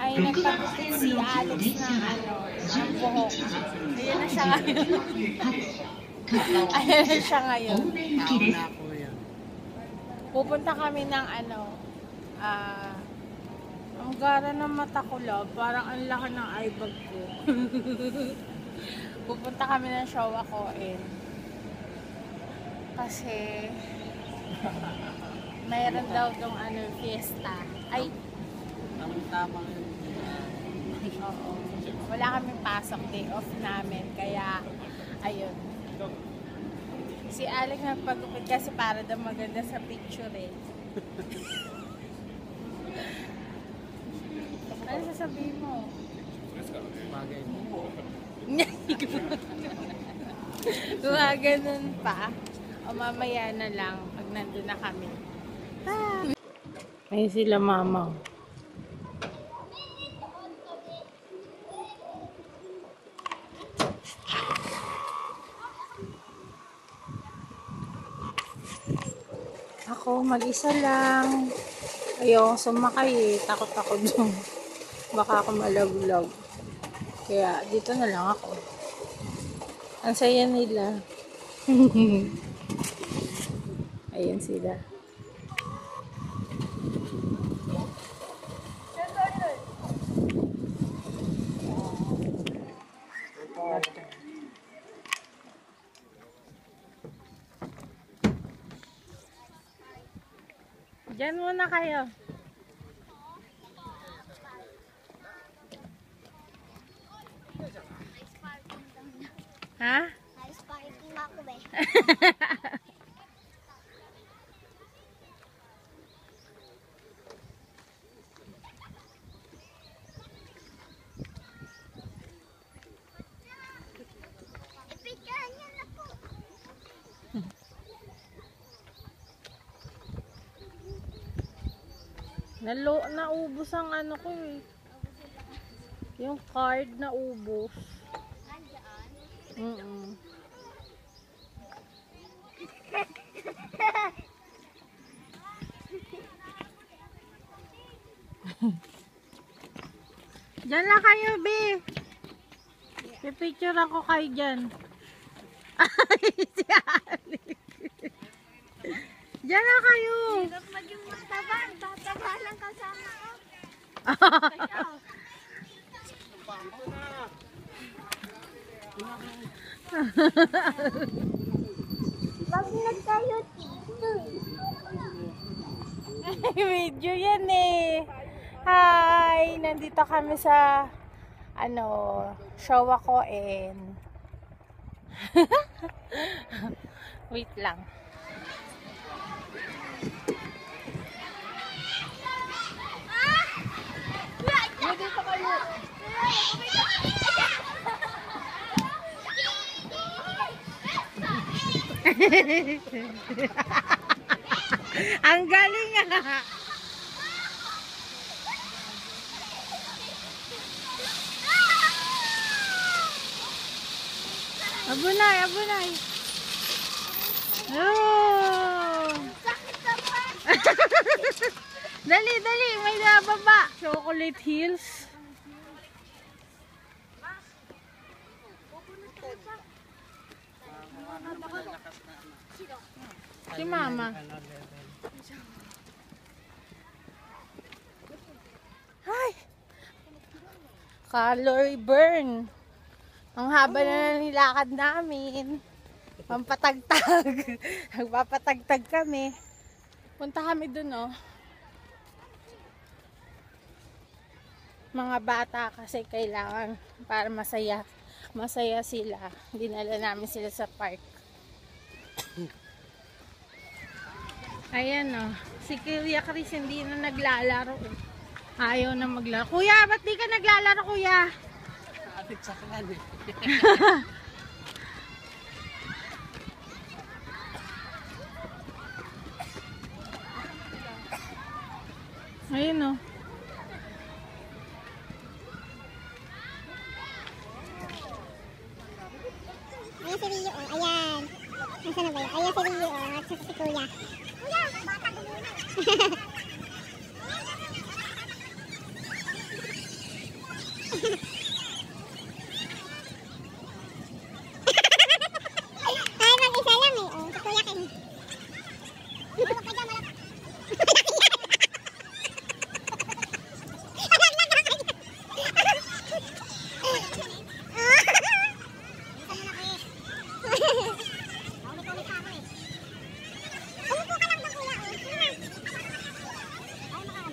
ay nagpagupit si Alex ng ng buhok. Ayan na siya ngayon. Ayan na siya ngayon. Pupunta kami ng ang gara ng mata ko, love. Parang ang laki ng eye bag ko. Pupunta kami ng Showa Koen. Kasi mayroon daw tong fiesta. Ay, tamang yun. oo. Wala kaming pasok, day off namin. Kaya, ayun. Si Alex nagpagupit kasi para daw maganda sa picture eh. Ano sasabihin mo? Bagay. Ganun pa. O mamaya na lang pag nandun na kami. Ayun sila mama. Ako mag-isa lang. Ayoko sumakay eh. Takot ako dun. Baka ako malaglag. Kaya dito na lang ako. Ang saya nila. Ayan sila. Diyan muna kayo. Ha? Ice parking ako ba? Ipicturean niyo na po. Naubos ang ko eh. Yung card na ubos. Diyan lang kayo, be. Pipicture ako kayo dyan. Ay, si Alex. Diyan lang kayo. Hirap maging mataba. Tataba lang kasama ko. Wag nagtayo dito. Video yan eh. Hi! Nandito kami sa Showa Koen. Wait lang. Dito kayo. Ang galing ah. Abunay, abunay. Oh. Dali, dali, may nababa. Chocolate Hills. Si Mama. Hi. Calorie burn. Ang haba na nilakad namin. Pampatagtag. Nagpapatagtag kami. Punta kami dun, oh. Mga bata kasi kailangan para masaya. Masaya sila. Dinala namin sila sa park. Ayan, oh. Si Kuya Chris hindi na naglalaro. Ayaw na maglaro. Kuya, ba't di ka naglalaro, kuya? Atik sa kalan eh. Ayun, oh. Ayan si Rio, ayan. Nasaan na ba yun? Ayan si Rio, at saka si Kuya. Kuya, bata ko muna. Ay, mag-isa lang eh. Oh, si Kuya King. Malak ka dyan, malak. Umupo ka lang ba, Kuya? Oh, sige na.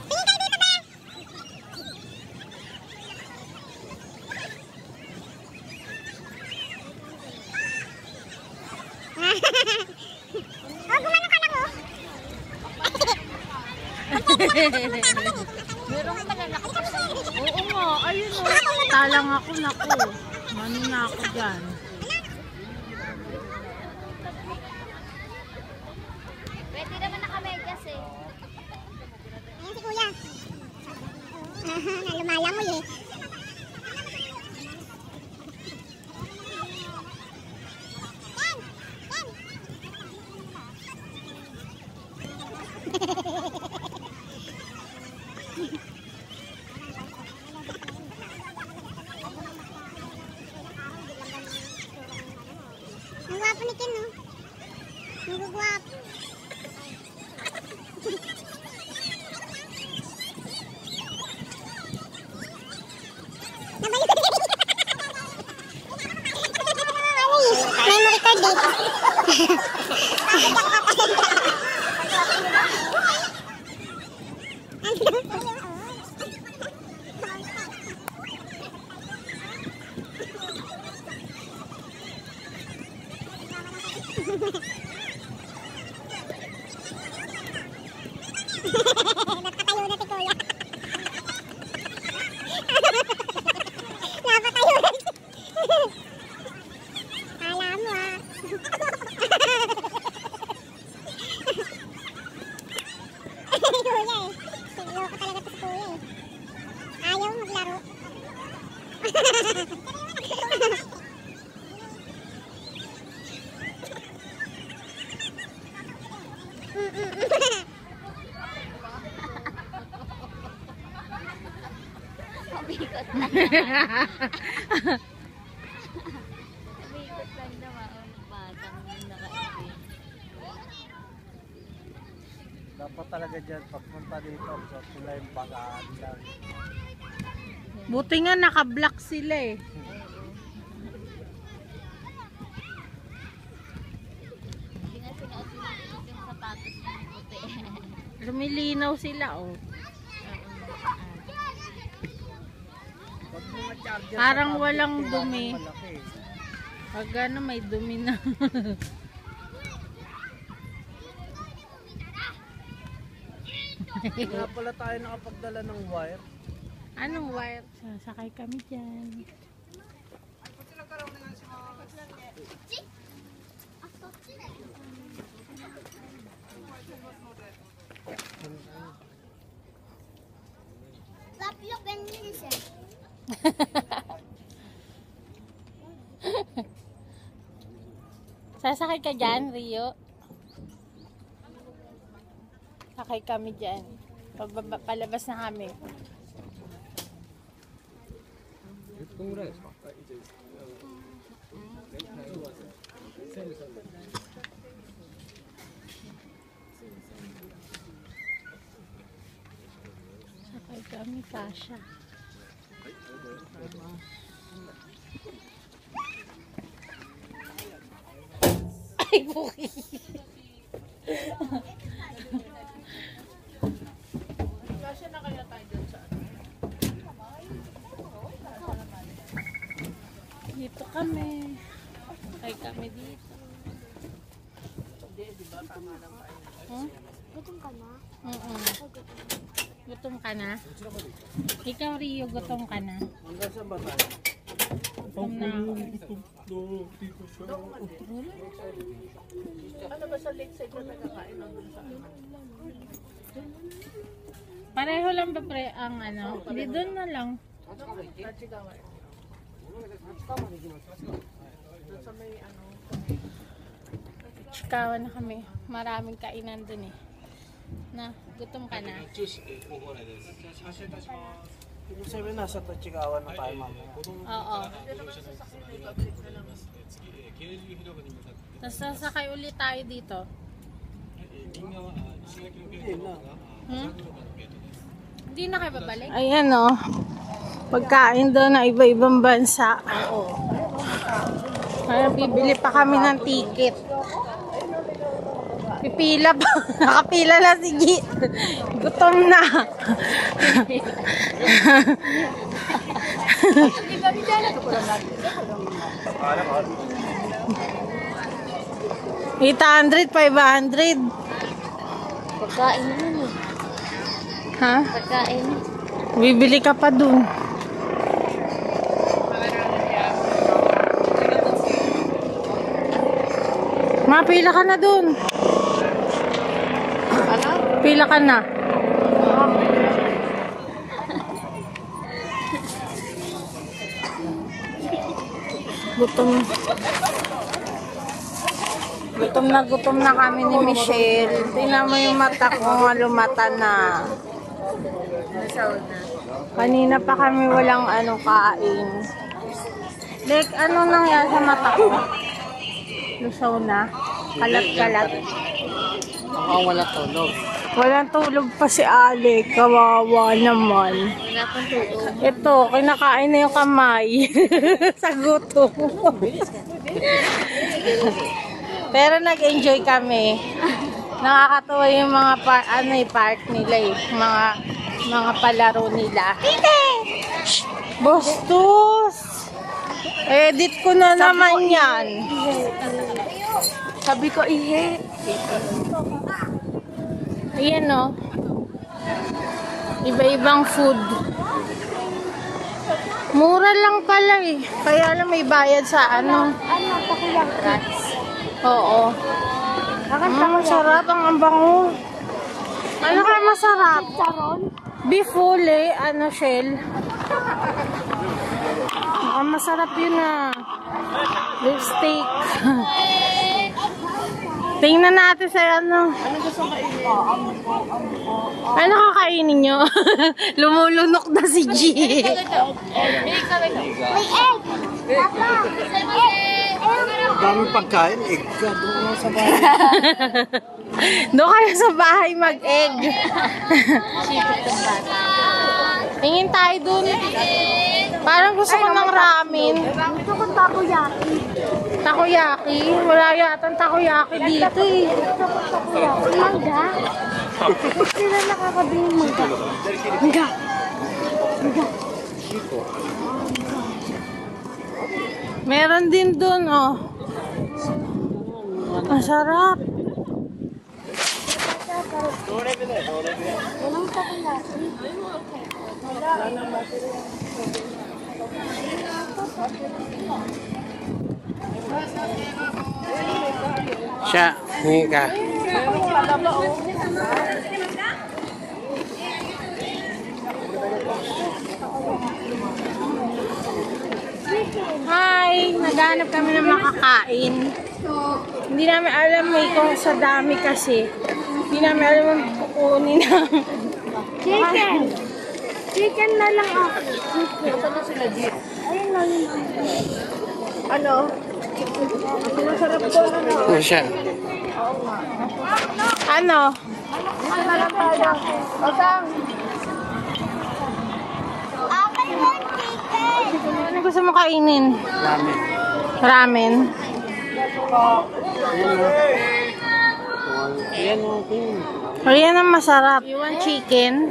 Tingin kayo dito ba? Oh, gumano ka lang oh. Merong malalaki pa sa Oo nga, ayun o. Talang ako, naku. Mano na ako dyan. Pwede naman nakamedyas eh. Ayan si Kuya. Lumalangoy eh. Ang gwapo ni Ken, no? Ang gwapo. Memory card date. Napatayo na si Kuya. Napatayo na. Kala mo ah. Kuya eh. Loko talaga to si Kuya eh. Ayaw maglaro. Umikot lang. Umikot lang naman ang batang naka-ibig. Dapat talaga dyan, pagpunta dito, so sila yung bagaan lang. Buti nga naka-block sila eh. Hindi nga sinuot yung sapatos ng puti. Lumilinaw sila oh. Pag mga charger Parang sa tablet, walang kailangan dumi. malaki. Pag ano, may dumi na. Kaya pala tayo nakapagdala ng wire. Anong wire? Sasakay kami dyan. Taplok ganyan siya. Sasakay ka dyan, Rio? Sakay kami dyan. Palabas na kami. Sakay kami, Kasha. Ay, buki. Kasha na kaya tayo dyan sa dito kami. Sakay kami dito. Huh? Gutom ka na? Gutom ka na? Ikaw, Rio, gutom ka na? Hanggang saan ba tayo? Gutom na ako. Ano ba sa lakeside na nagkakain o dun sa ano? Pareho lang ba pre ang ano? Hindi, doon na lang. Tachigawa. Dun sa may ano. Chikawa na kami. Maraming kainan doon eh. Na, gutom ka na? Ibig sabihin nasa Tachikawa na tayo mamaya. Oo. Tapos sasakay ulit tayo dito. Hindi na. Hindi na kayo babalik? Ayan o. Pagkain daw na iba-ibang bansa. Oo. Kaya bibili pa kami ng ticket. Pipila pa. Nakapila na si G. Gutom na. $800, $500. Pagkain naman eh. Ha? Pagkain. Bibili ka pa dun. Mapila ka na dun. Ano? Pila ka na. Gutom. Gutom na kami ni Michelle. Tingnan mo yung mata ko, lumata na. Kanina pa kami walang kain. Like, ano nangyari sa mata ko? Lusaw na. Kalat-kalat. Mukhang wala tulog. Walang tulog pa si Ale. Kawawa naman. Wala pang tulog. Ito, kinakain na yung kamay. Sa gutom. Pero nag-enjoy kami. Nakakatuwa yung mga park nila eh. Mga palaro nila. Shh! Bastos! Edit ko na naman yan. Sabi ko, ihe. Ayan o. Iba-ibang food. Mura lang pala eh. Kaya lang may bayad sa Takoyaki. Oo. Masarap ang bango. Ano kaya masarap? Beef uli, shell. Masarap yun beef steak. Tingnan natin sa ano kakainin nyo? Lumulunok na si G. May egg! Papa! Dami pagkain, egg ka. Doon lang sa bahay. Doon kayo sa bahay mag-egg. Tingin tayo dun. Parang gusto ko ng ramen. Gusto ko takoyaki. Takoyaki? Wala yatang takoyaki dito eh. Gusto ko takoyaki. Mangga. Sila nakakabili ng mangga. Mangga. Mangga. Meron din dun oh. Masarap. Walang takoyaki. Siya, hingi ka. Hi! Naghanap kami ng makakain. Hindi namin alam kung sa dami kasi. Hindi namin alam ang kukunin ng Chicken! Chicken na lang ako. Saan na sila, Jeep? Ayun lang yun. ano? Masarap po Ano siya? Ano? Akin yung chicken! Ano gusto mo kainin? Ramen. Ramen? Ayan o, king. Ayan ang masarap. You want chicken?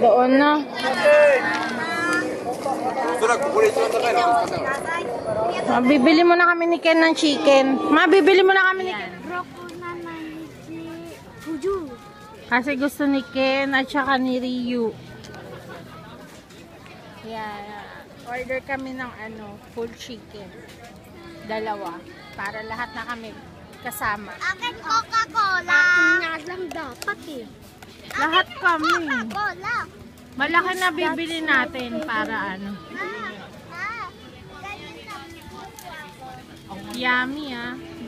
Doon na. Bibili mo na kami ni Ken ng chicken. Bibili mo na kami ni Ken. Broko naman si Fuju. Kasi gusto ni Ken at saka ni Ryu. Yan. Order kami ng full chicken. Dalawa. Para lahat na kami kasama. Akin Coca-Cola. Akin lang dapat eh. Lahat kami. Coca-Cola. Malaki na bibili natin para Yummy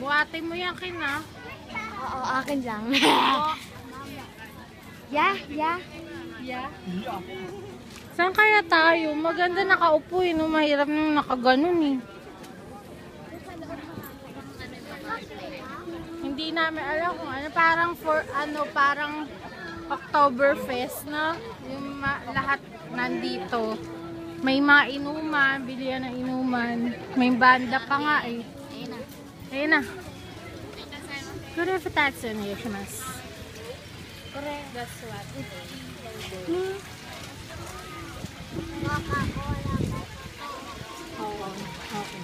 Buhati mo yan Ken Oo, akin lang. Yeah. Yeah. Saan kaya tayo? Maganda nakaupo eh. No? Mahirap nung nakaganon eh. Hindi namin alam kung ano. Parang parang Oktoberfest na. Yung lahat nandito. May mga inuman. Bilihan ng inuman. May banda pa nga eh. Ayun na. Kore futatsu o願いします。That's what. Oo. Okay.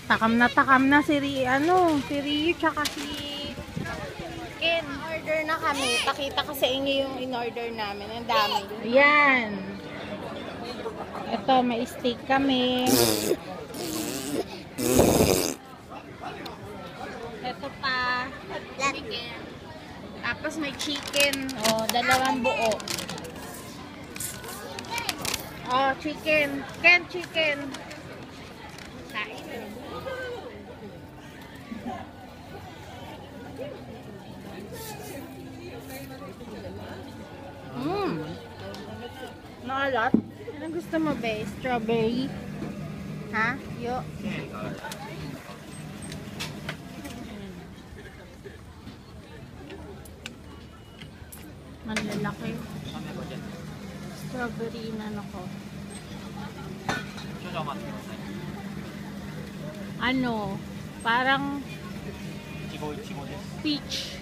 Takam na si Ryu tsaka si Ken. Order na kami. Pakita ko sa inyo yung in-order namin. Ang dami. Ayan. Ito, may steak kami. Ito pa. Chicken. Tapos may chicken. O, 2 buo. O, chicken. Ken, chicken. Kain. Nakalat? Anong gusto mo, be? Strawberry? Ha? Yo. Manlalaki. Strawberry na ko. Ano? Parang peach.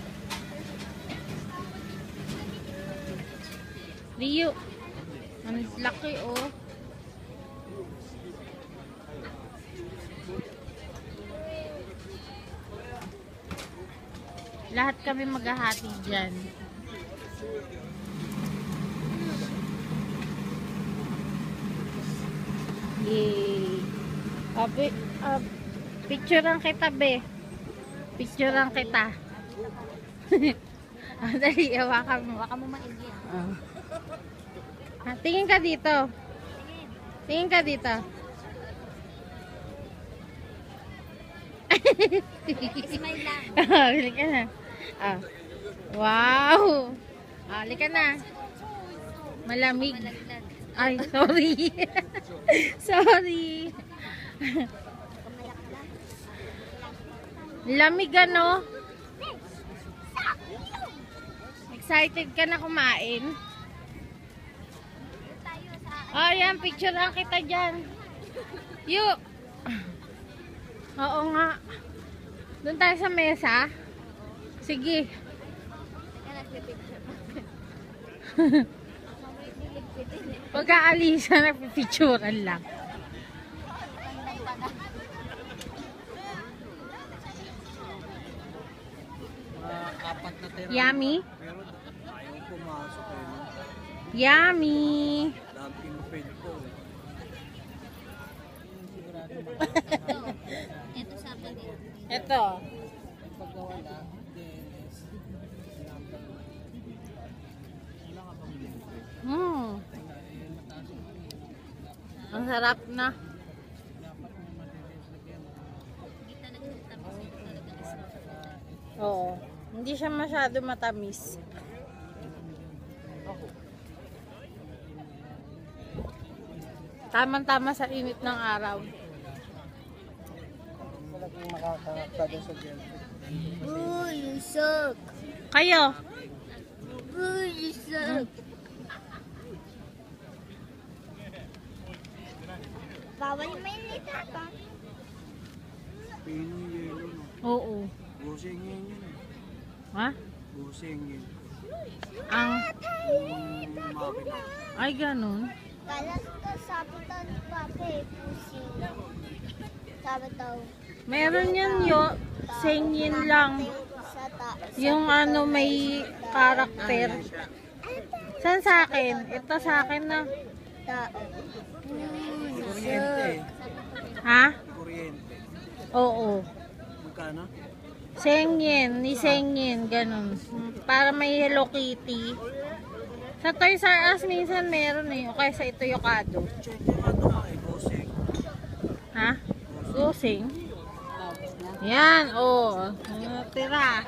Ryu. Ang laki oh. Lahat kami maghahati dyan. Yay! Picturean kita, be. Picturean kita. Dali, hawakan mo. Baka mo maigi. Tingin ka dito. Tingin ka dito. Smile lang. Bili ka na. Wow! Bili ka na. Malamig. Malaglag. Ay, sorry. Sorry. Lamig ano? Excited ka na kumain? Oh, yan. Picture lang kita dyan. Yu! Oo nga. Doon tayo sa mesa. Sige. Teka, nagpipicture. Pagkaalisa, nagpipicturean lang. Apat na tira. Yummy? Pero ayaw pumasok eh. No? Yummy! Dumping paid ko. Ito sa akin eh. Ito. Pagka wala, DNS. Ang sarap na. Hindi talaga tapos ito talaga is. Oo. Hindi siya masyado matamis. Tamang-tama sa init ng araw. Malaking makakakta doon sa gel. Uy, you suck. Kayo? Uy, you suck. Bawal may nita ka. Pino yelo no. Oo. Busing yun yun eh. Ha? Busing yun. Ang... Yung makina. Ay, ganun. Kalas ka sabi daw ni Papa eh. Pusi. Sabi daw. Meron yan singin lang. Sa taas. Yung ano may karakter. Saan sa akin? Ito sa akin na. Kuryente eh. Ha? Kuryente. Oo. Magkano? Sengyen, ni Sengyen, ganun. Para may Hello Kitty. Sa Toys R Us minsan meron eh. O kaya sa Ito Yokado. Check yung ano ka eh. Busing. Ha? Gusing? Yan, oh. Tira.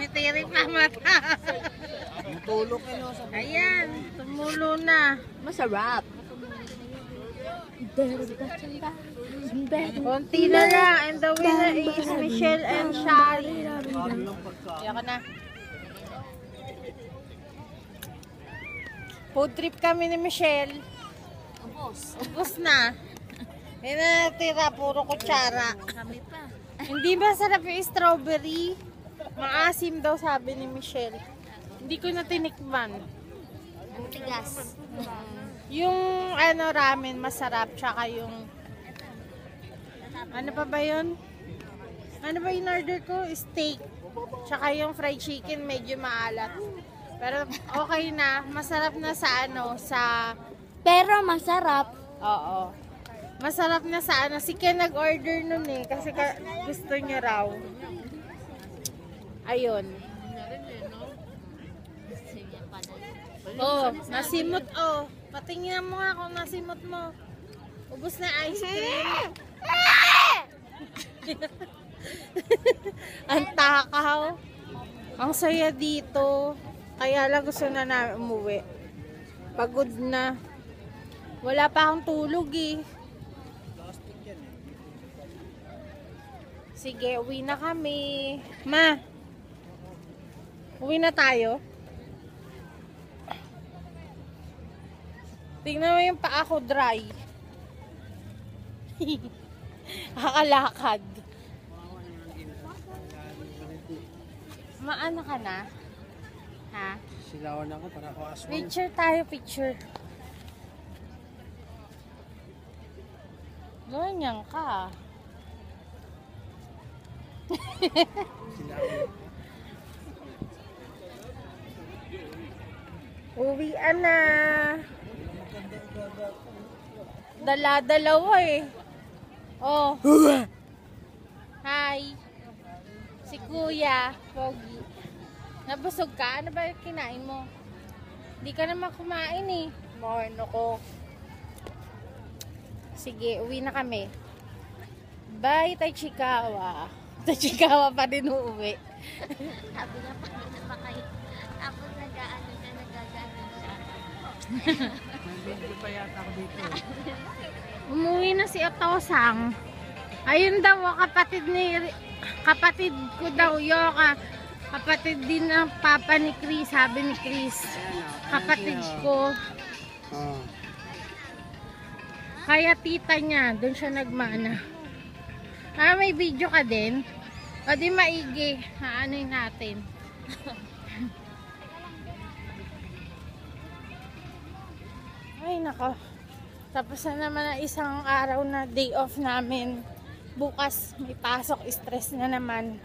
titiri pa mata. Matulog kayo sa Ayan, tumulo na. Masarap. Konti na lang. And the winner is Michelle and Shari. Ayan na. Food trip kami ni Michelle. Ubus na. Hindi na natira, puro kutsara. Kami pa. Hindi ba sarap yung strawberry? Maasim daw sabi ni Michelle. Hindi ko na tinikman. Ang tigas. Yung ano ramen masarap, tsaka yung ano pa ba yun? Ano ba yung order ko? Steak. Tsaka yung fried chicken medyo maalat. Pero okay na, masarap na sa ano, sa Pero masarap. oo. Masarap na sa ano, si Ken nag-order nun eh kasi gusto niya raw. Ayun. Oh, nasimot oh. Patingnan mo nga kung nasimot mo. Ubus na ice cream. Ang takaw. Ang saya dito. Kaya lang gusto na namin umuwi. Pagod na. Wala pa akong tulog eh. Sige, uwi na kami. Ma, uwi na tayo. Tingnan mo yung paa ko dry. Kakalakad. Maano ka na? Ha? Silawan ako para ako aswang. Picture tayo, picture. Ganyan ka. Silawan. Uwian na. Dala-dalawa eh. Oh. Hi. Si Kuya, Pogi. Nabusog ka? Ano ba yung kinain mo? Hindi ka naman kumain eh. Morno ko. Sige, uwi na kami. Bye, Tachikawa. Tachikawa pa din uuwi. Sabi niya pa na kayo. Tapos nag-ano siya, nagagano siya. Hindi pa yata ako dito. Umuwi na si Otosang. Ayun daw, kapatid ko daw, Yoka. Kapatid din ng papa ni Chris, sabi ni Chris. Kapatid ko. Oh. Kaya tita niya, doon siya nagmana. Ah, may video ka din? O di maigi, haanoy natin. Ay nako. Tapos na naman ang isang araw na day off namin. Bukas may pasok, stress na naman.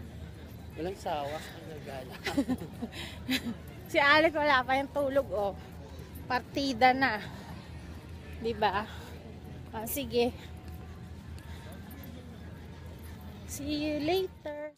Walang sawa. Nagala. Si Alec wala pa yung tulog oh. Partida na. 'Di ba? Ah, sige. See you later.